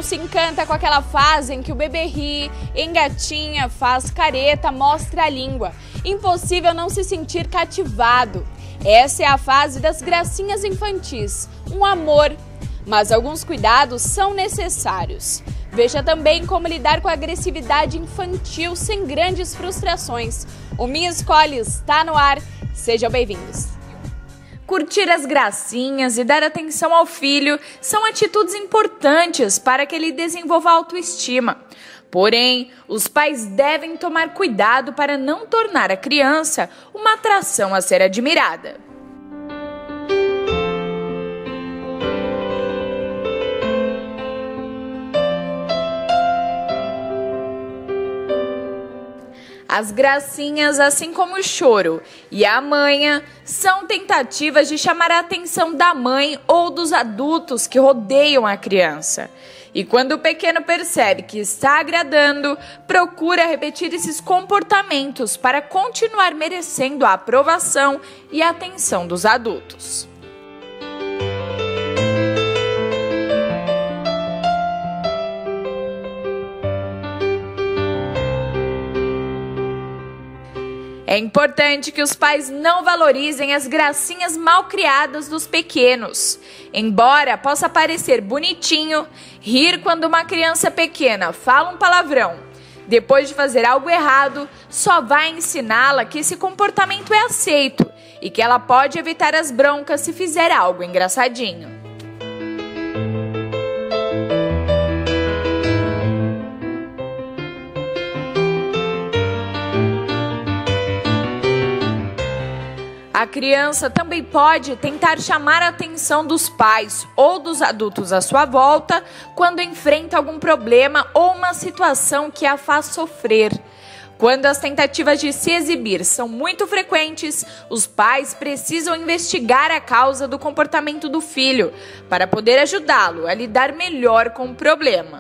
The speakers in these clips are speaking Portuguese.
se encanta com aquela fase em que o bebê ri, engatinha, faz careta, mostra a língua. Impossível não se sentir cativado. Essa é a fase das gracinhas infantis, um amor. Mas alguns cuidados são necessários. Veja também como lidar com a agressividade infantil sem grandes frustrações. O Minha Escola está no ar. Sejam bem-vindos. Curtir as gracinhas e dar atenção ao filho são atitudes importantes para que ele desenvolva autoestima. Porém, os pais devem tomar cuidado para não tornar a criança uma atração a ser admirada. As gracinhas, assim como o choro e a manha, são tentativas de chamar a atenção da mãe ou dos adultos que rodeiam a criança. E quando o pequeno percebe que está agradando, procura repetir esses comportamentos para continuar merecendo a aprovação e a atenção dos adultos. É importante que os pais não valorizem as gracinhas mal criadas dos pequenos. Embora possa parecer bonitinho, rir quando uma criança pequena fala um palavrão, depois de fazer algo errado, só vai ensiná-la que esse comportamento é aceito e que ela pode evitar as broncas se fizer algo engraçadinho. A criança também pode tentar chamar a atenção dos pais ou dos adultos à sua volta quando enfrenta algum problema ou uma situação que a faz sofrer. Quando as tentativas de se exibir são muito frequentes, os pais precisam investigar a causa do comportamento do filho para poder ajudá-lo a lidar melhor com o problema.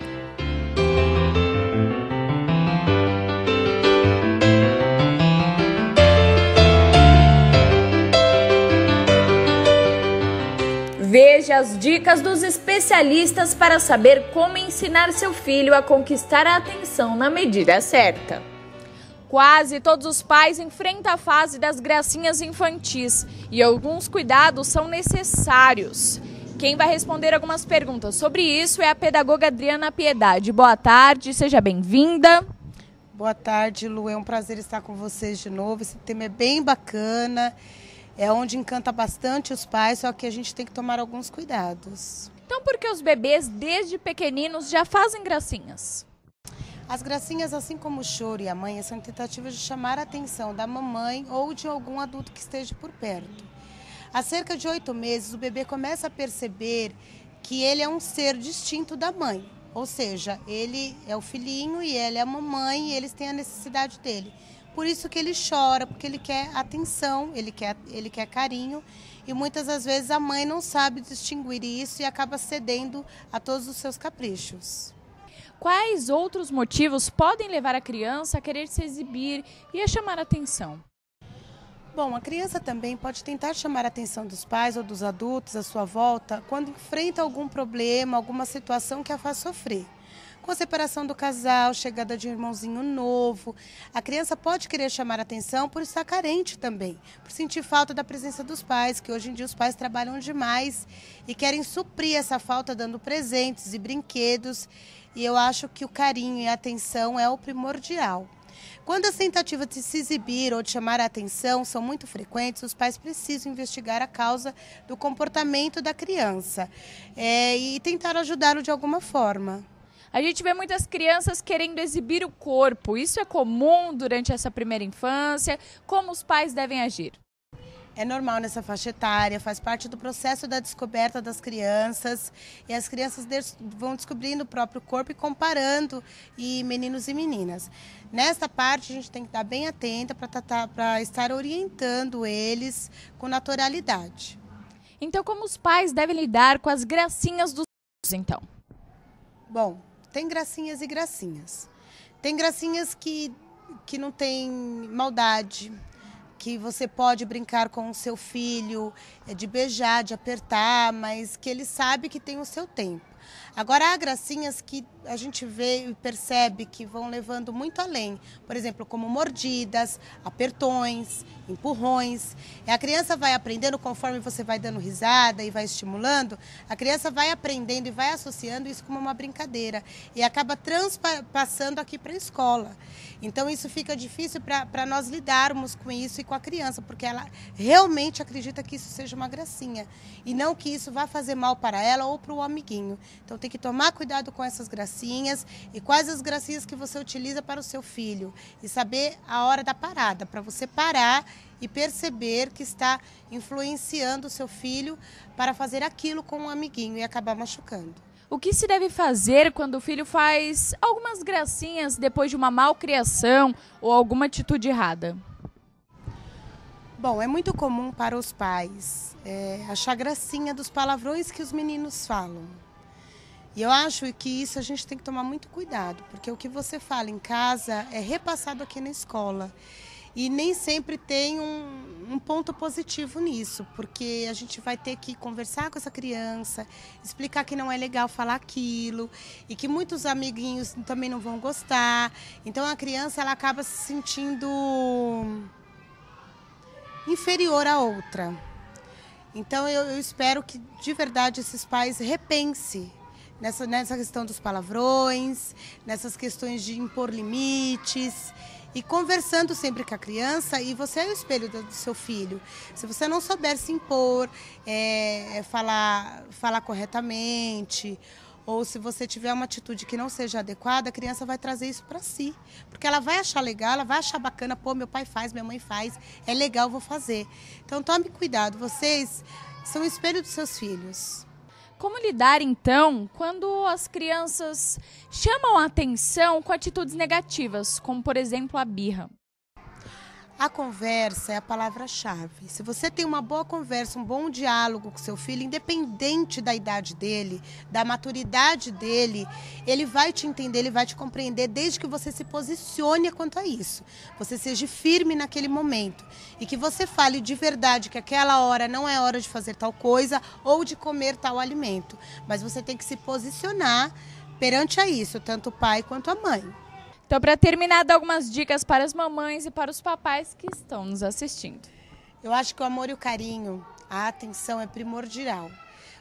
Veja as dicas dos especialistas para saber como ensinar seu filho a conquistar a atenção na medida certa. Quase todos os pais enfrentam a fase das gracinhas infantis e alguns cuidados são necessários. Quem vai responder algumas perguntas sobre isso é a pedagoga Adriana Piedade. Boa tarde, seja bem-vinda. Boa tarde, Lu. É um prazer estar com vocês de novo. Esse tema é bem bacana. É onde encanta bastante os pais, só que a gente tem que tomar alguns cuidados. Então, por que os bebês, desde pequeninos, já fazem gracinhas? As gracinhas, assim como o choro e a manha, são tentativas de chamar a atenção da mamãe ou de algum adulto que esteja por perto. Há cerca de 8 meses, o bebê começa a perceber que ele é um ser distinto da mãe. Ou seja, ele é o filhinho e ela é a mamãe e eles têm a necessidade dele. Por isso que ele chora, porque ele quer atenção, ele quer carinho. E muitas das vezes a mãe não sabe distinguir isso e acaba cedendo a todos os seus caprichos. Quais outros motivos podem levar a criança a querer se exibir e a chamar a atenção? Bom, a criança também pode tentar chamar a atenção dos pais ou dos adultos à sua volta quando enfrenta algum problema, alguma situação que a faz sofrer. Com a separação do casal, chegada de um irmãozinho novo, a criança pode querer chamar a atenção por estar carente também, por sentir falta da presença dos pais, que hoje em dia os pais trabalham demais e querem suprir essa falta dando presentes e brinquedos. E eu acho que o carinho e a atenção é o primordial. Quando as tentativas de se exibir ou de chamar a atenção são muito frequentes, os pais precisam investigar a causa do comportamento da criança e tentar ajudá-lo de alguma forma. A gente vê muitas crianças querendo exibir o corpo. Isso é comum durante essa primeira infância? Como os pais devem agir? É normal nessa faixa etária, faz parte do processo da descoberta das crianças. E as crianças vão descobrindo o próprio corpo e comparando meninos e meninas. Nesta parte a gente tem que estar bem atenta para estar orientando eles com naturalidade. Então, como os pais devem lidar com as gracinhas dos filhos, então? Bom, tem gracinhas e gracinhas. Tem gracinhas que não tem maldade, que você pode brincar com o seu filho, de beijar, de apertar, mas que ele sabe que tem o seu tempo. Agora, há gracinhas que a gente vê e percebe que vão levando muito além. Por exemplo, como mordidas, apertões, empurrões. A criança vai aprendendo conforme você vai dando risada e vai estimulando, a criança vai aprendendo e vai associando isso como uma brincadeira e acaba transpassando aqui para a escola. Então isso fica difícil para nós lidarmos com isso e com a criança, porque ela realmente acredita que isso seja uma gracinha e não que isso vá fazer mal para ela ou para o amiguinho. Então tem que tomar cuidado com essas gracinhas e quais as gracinhas que você utiliza para o seu filho e saber a hora da parada, para você parar e perceber que está influenciando o seu filho para fazer aquilo com um amiguinho e acabar machucando. O que se deve fazer quando o filho faz algumas gracinhas depois de uma malcriação ou alguma atitude errada? Bom, é muito comum para os pais achar gracinha dos palavrões que os meninos falam. E eu acho que isso a gente tem que tomar muito cuidado, porque o que você fala em casa é repassado aqui na escola. E nem sempre tem um ponto positivo nisso, porque a gente vai ter que conversar com essa criança, explicar que não é legal falar aquilo e que muitos amiguinhos também não vão gostar. Então a criança ela acaba se sentindo inferior à outra. Então eu espero que de verdade esses pais repensem nessa questão dos palavrões, nessas questões de impor limites. E conversando sempre com a criança, e você é o espelho do seu filho. Se você não souber se impor, falar corretamente, ou se você tiver uma atitude que não seja adequada, a criança vai trazer isso para si. Porque ela vai achar legal, ela vai achar bacana, pô, meu pai faz, minha mãe faz, é legal, vou fazer. Então tome cuidado, vocês são o espelho dos seus filhos. Como lidar, então, quando as crianças chamam a atenção com atitudes negativas, como, por exemplo, a birra? A conversa é a palavra-chave. Se você tem uma boa conversa, um bom diálogo com seu filho, independente da idade dele, da maturidade dele, ele vai te entender, ele vai te compreender, desde que você se posicione quanto a isso. Você seja firme naquele momento e que você fale de verdade que aquela hora não é hora de fazer tal coisa ou de comer tal alimento. Mas você tem que se posicionar perante a isso, tanto o pai quanto a mãe. Então, para terminar, dá algumas dicas para as mamães e para os papais que estão nos assistindo. Eu acho que o amor e o carinho, a atenção é primordial.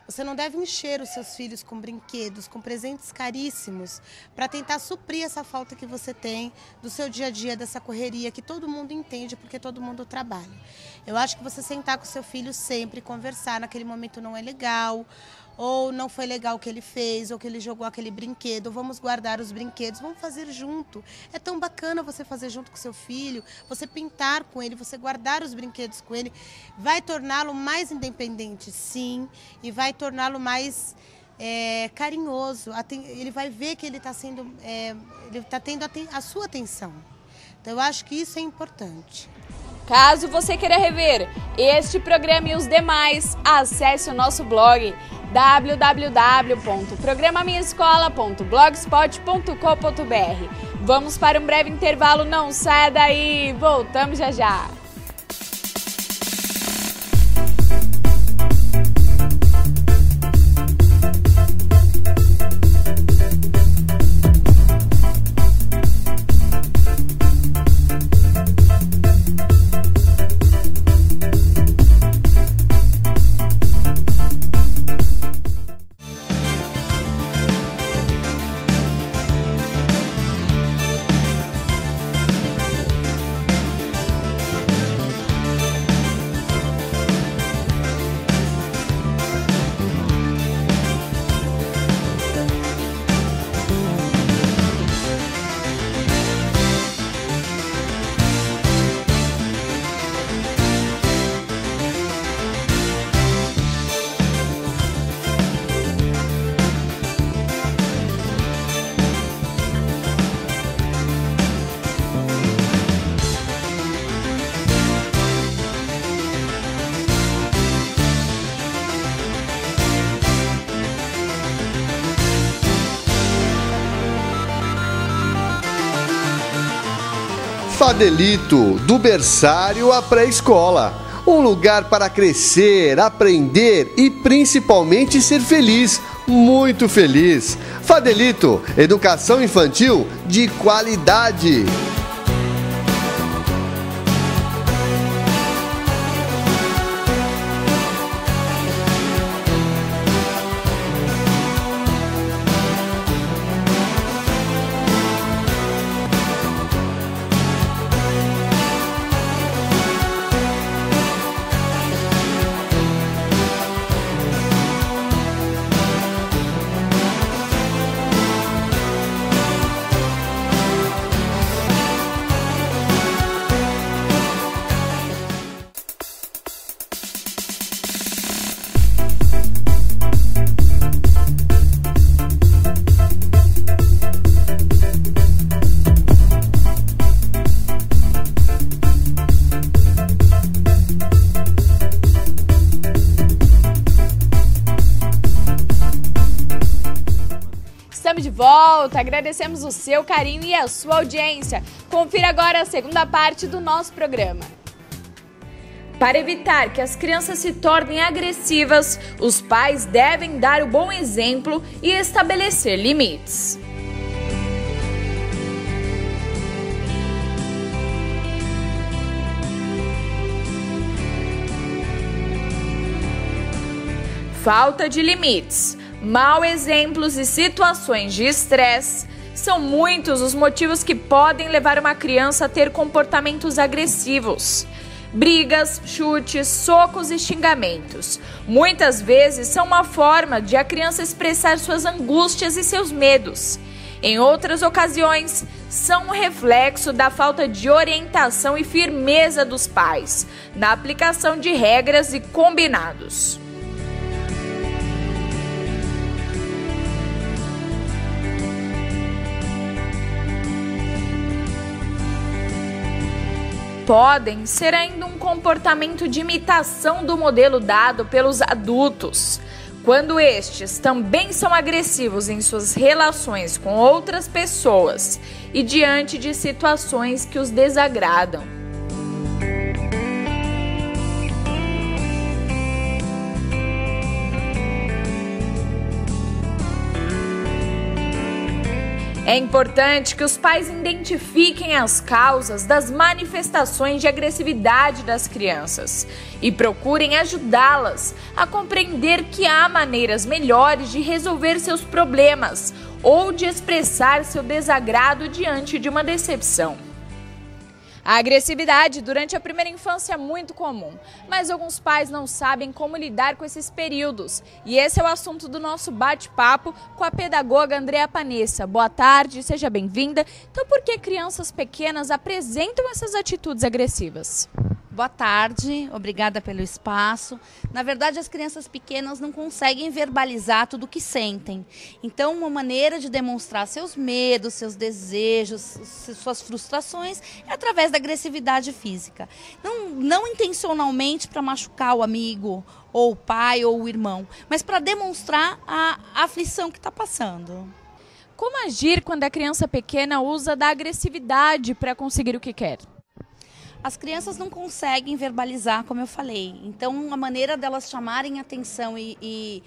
Você não deve encher os seus filhos com brinquedos, com presentes caríssimos, para tentar suprir essa falta que você tem do seu dia a dia, dessa correria que todo mundo entende porque todo mundo trabalha. Eu acho que você sentar com o seu filho sempre, conversar naquele momento não é legal, ou não foi legal o que ele fez, ou que ele jogou aquele brinquedo, vamos guardar os brinquedos, vamos fazer junto. É tão bacana você fazer junto com seu filho, você pintar com ele, você guardar os brinquedos com ele, vai torná-lo mais independente, sim, e vai torná-lo mais carinhoso. Ele vai ver que ele está tendo a sua atenção. Então eu acho que isso é importante. Caso você queira rever este programa e os demais, acesse o nosso blog www.programaminhaescola.blogspot.com.br. Vamos para um breve intervalo, não saia daí, voltamos já já. Fadelito, do berçário à pré-escola. Um lugar para crescer, aprender e principalmente ser feliz. muito feliz. Fadelito, educação infantil de qualidade. Estamos de volta, agradecemos o seu carinho e a sua audiência. Confira agora a segunda parte do nosso programa. Para evitar que as crianças se tornem agressivas, os pais devem dar o bom exemplo e estabelecer limites. Falta de limites, maus exemplos e situações de estresse são muitos os motivos que podem levar uma criança a ter comportamentos agressivos. Brigas, chutes, socos e xingamentos muitas vezes são uma forma de a criança expressar suas angústias e seus medos. Em outras ocasiões, são um reflexo da falta de orientação e firmeza dos pais na aplicação de regras e combinados. Podem ser ainda um comportamento de imitação do modelo dado pelos adultos, quando estes também são agressivos em suas relações com outras pessoas e diante de situações que os desagradam. É importante que os pais identifiquem as causas das manifestações de agressividade das crianças e procurem ajudá-las a compreender que há maneiras melhores de resolver seus problemas ou de expressar seu desagrado diante de uma decepção. A agressividade durante a primeira infância é muito comum, mas alguns pais não sabem como lidar com esses períodos. E esse é o assunto do nosso bate-papo com a pedagoga Andréa Panessa. Boa tarde, seja bem-vinda. Então, por que crianças pequenas apresentam essas atitudes agressivas? Boa tarde, obrigada pelo espaço. Na verdade, as crianças pequenas não conseguem verbalizar tudo o que sentem. Então, uma maneira de demonstrar seus medos, seus desejos, suas frustrações é através da agressividade física. Não intencionalmente para machucar o amigo, ou o pai, ou o irmão, mas para demonstrar a aflição que está passando. Como agir quando a criança pequena usa da agressividade para conseguir o que quer? As crianças não conseguem verbalizar, como eu falei. Então, a maneira delas chamarem atenção e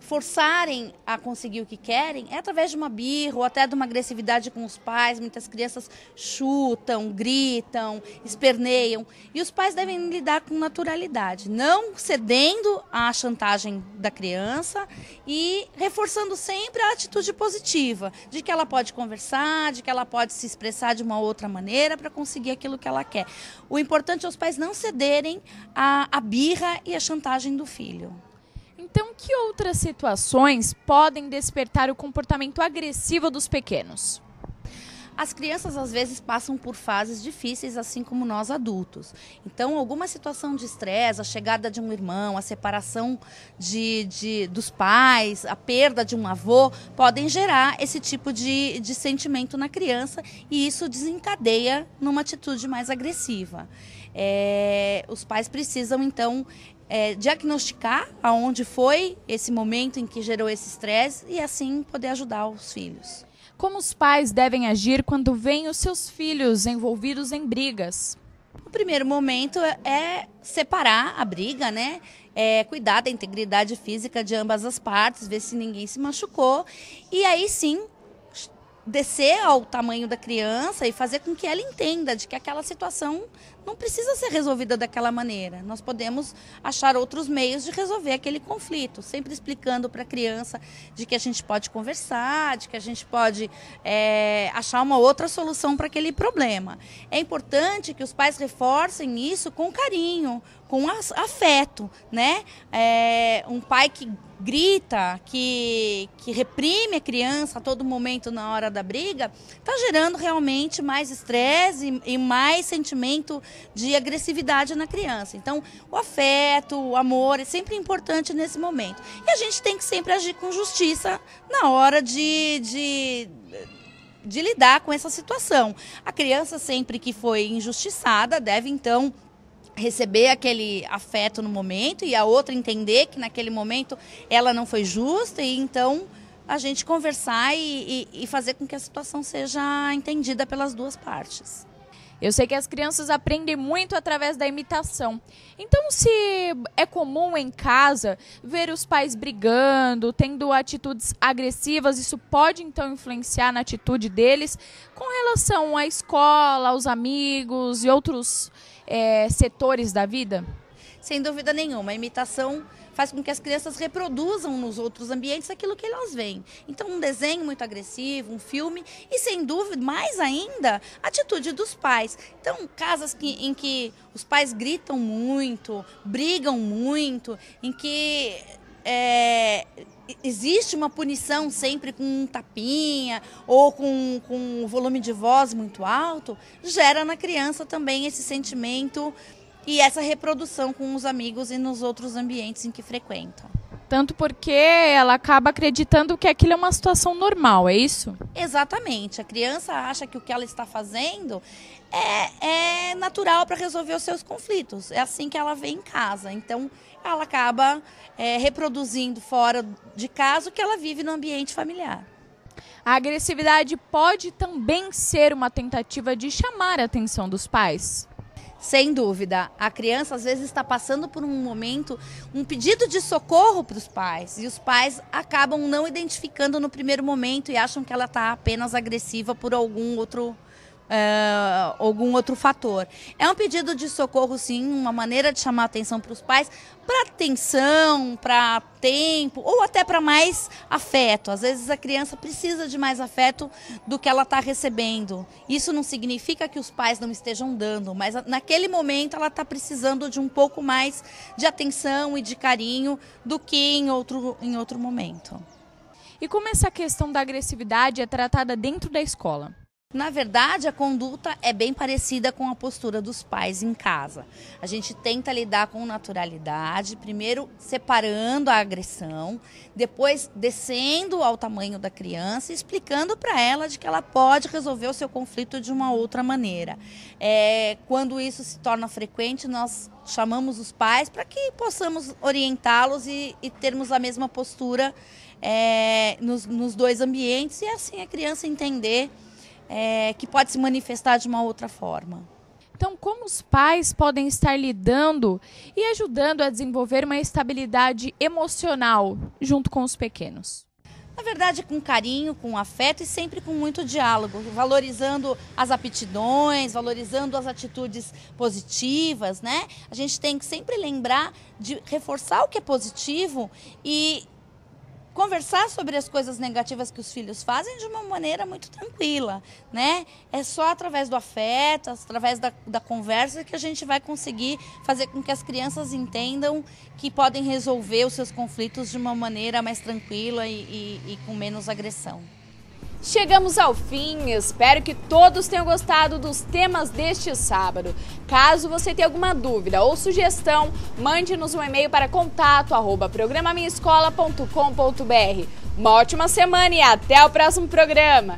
forçarem a conseguir o que querem é através de uma birra ou até de uma agressividade com os pais. Muitas crianças chutam, gritam, esperneiam. E os pais devem lidar com naturalidade, não cedendo à chantagem da criança e reforçando sempre a atitude positiva, de que ela pode conversar, de que ela pode se expressar de uma outra maneira para conseguir aquilo que ela quer. O importante é os pais não cederem à birra e à chantagem do filho. Então, que outras situações podem despertar o comportamento agressivo dos pequenos? As crianças, às vezes, passam por fases difíceis, assim como nós adultos. Então, alguma situação de estresse, a chegada de um irmão, a separação dos pais, a perda de um avô, podem gerar esse tipo de sentimento na criança e isso desencadeia numa atitude mais agressiva. Os pais precisam, então, diagnosticar aonde foi esse momento em que gerou esse estresse e assim poder ajudar os filhos. Como os pais devem agir quando veem os seus filhos envolvidos em brigas? O primeiro momento é separar a briga, né? cuidar da integridade física de ambas as partes, ver se ninguém se machucou, e aí sim descer ao tamanho da criança e fazer com que ela entenda de que aquela situação não precisa ser resolvida daquela maneira. Nós podemos achar outros meios de resolver aquele conflito, sempre explicando para a criança de que a gente pode conversar, de que a gente pode achar uma outra solução para aquele problema. É importante que os pais reforcem isso com carinho, com afeto, né? Um pai que grita, que reprime a criança a todo momento na hora da briga, está gerando realmente mais estresse e mais sentimento de agressividade na criança. Então, o afeto, o amor é sempre importante nesse momento. E a gente tem que sempre agir com justiça na hora de lidar com essa situação. A criança, sempre que foi injustiçada, deve então receber aquele afeto no momento e a outra entender que naquele momento ela não foi justa, e então a gente conversar e fazer com que a situação seja entendida pelas duas partes. Eu sei que as crianças aprendem muito através da imitação. Então, se é comum em casa ver os pais brigando, tendo atitudes agressivas, isso pode então influenciar na atitude deles com relação à escola, aos amigos e outros setores da vida? Sem dúvida nenhuma, a imitação faz com que as crianças reproduzam nos outros ambientes aquilo que elas veem. Então, um desenho muito agressivo, um filme e, sem dúvida, mais ainda, a atitude dos pais. Então, casas em que os pais gritam muito, brigam muito, em que existe uma punição sempre com um tapinha ou com um volume de voz muito alto, gera na criança também esse sentimento e essa reprodução com os amigos e nos outros ambientes em que frequentam. Tanto porque ela acaba acreditando que aquilo é uma situação normal, é isso? Exatamente. A criança acha que o que ela está fazendo é natural para resolver os seus conflitos. É assim que ela vê em casa. Então, ela acaba reproduzindo fora de casa o que ela vive no ambiente familiar. A agressividade pode também ser uma tentativa de chamar a atenção dos pais? Sem dúvida, a criança às vezes está passando por um momento, um pedido de socorro para os pais, e os pais acabam não identificando no primeiro momento e acham que ela está apenas agressiva por algum outro fator. É um pedido de socorro, sim, uma maneira de chamar a atenção para os pais, para atenção, para tempo ou até para mais afeto. Às vezes a criança precisa de mais afeto do que ela está recebendo. Isso não significa que os pais não estejam dando, mas naquele momento ela está precisando de um pouco mais de atenção e de carinho do que em outro momento. E como essa questão da agressividade é tratada dentro da escola? Na verdade, a conduta é bem parecida com a postura dos pais em casa. A gente tenta lidar com naturalidade, primeiro separando a agressão, depois descendo ao tamanho da criança e explicando para ela de que ela pode resolver o seu conflito de uma outra maneira. Quando isso se torna frequente, nós chamamos os pais para que possamos orientá-los e termos a mesma postura nos dois ambientes, e assim a criança entender que pode se manifestar de uma outra forma. Então, como os pais podem estar lidando e ajudando a desenvolver uma estabilidade emocional junto com os pequenos? Na verdade, com carinho, com afeto e sempre com muito diálogo, valorizando as aptidões, valorizando as atitudes positivas, né? A gente tem que sempre lembrar de reforçar o que é positivo e conversar sobre as coisas negativas que os filhos fazem de uma maneira muito tranquila, né? É só através do afeto, através da conversa que a gente vai conseguir fazer com que as crianças entendam que podem resolver os seus conflitos de uma maneira mais tranquila e com menos agressão. Chegamos ao fim, espero que todos tenham gostado dos temas deste sábado. Caso você tenha alguma dúvida ou sugestão, mande-nos um e-mail para contato@programaminhaescola.com.br. Uma ótima semana e até o próximo programa!